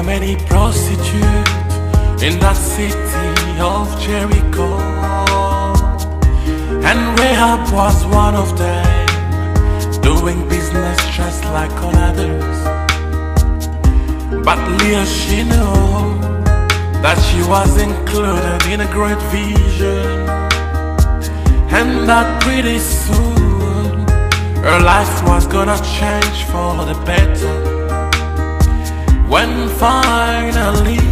many prostitutes in that city of Jericho, and Rahab was one of them, doing business just like all others. But little she knew that she was included in a great vision, and that pretty soon her life was gonna change for the better. When finally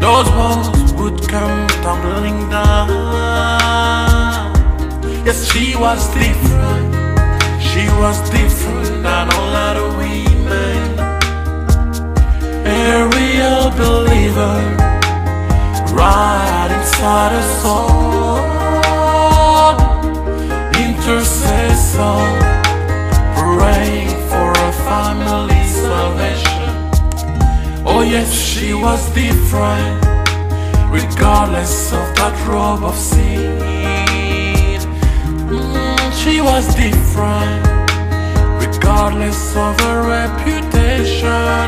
those walls would come tumbling down, yes, she was different. She was different than all other women. A real believer, right inside her soul. Intercessor, praying for her family's salvation. Oh yes, she was different, regardless of that robe of sin. She was different, regardless of her reputation.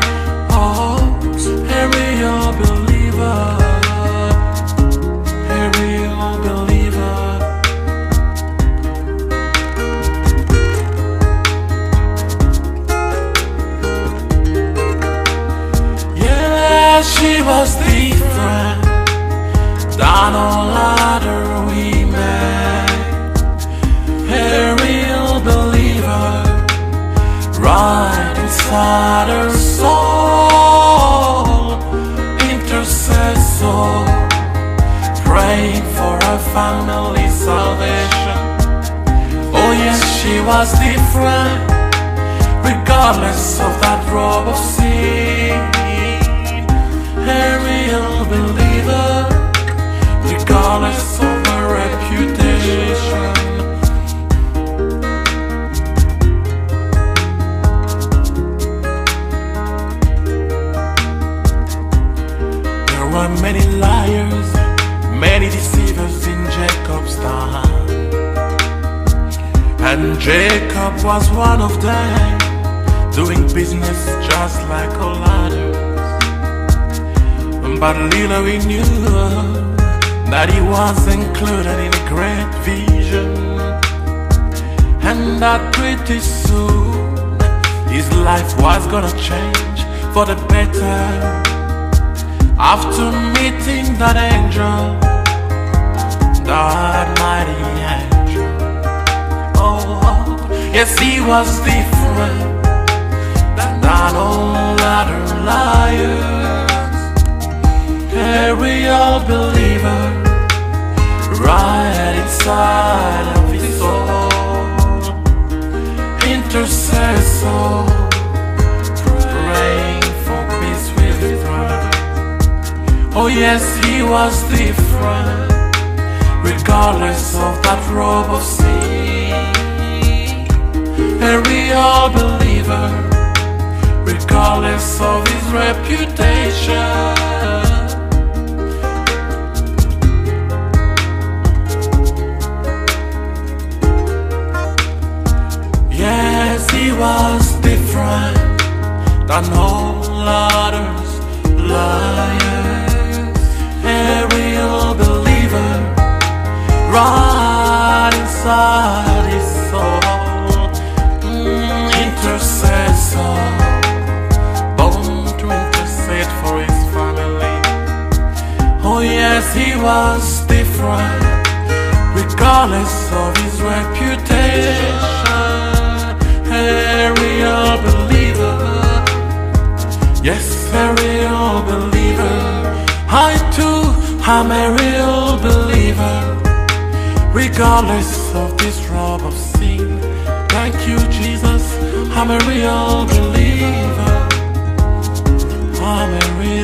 Oh, a real believer, a real believer. Yeah, she was different than all other women. A real believer, right inside her soul. Intercessor, praying for her family's salvation. Oh yes, she was different, regardless of that robe of sin. A real believer, regardless of her reputation. There were many liars, many deceivers in Jacob's time, and Jacob was one of them, doing business just like all others. But little he knew that he was included in a great vision, and that pretty soon his life was gonna change for the better. After meeting that angel, that mighty angel, oh yes, he was different than all other liars. A real believer, right inside of his soul. Intercessor, praying for peace with his brother. Oh yes, he was different, regardless of that robe of sin. A real believer, regardless of his reputation. He was different than all others, liars. A real believer, right inside his soul. Intercessor, born to intercede for his family. Oh yes, he was different, regardless of his reputation. A real believer, yes, a real believer. I too am a real believer, regardless of this robe of sin. Thank you, Jesus, I'm a real believer. I'm a real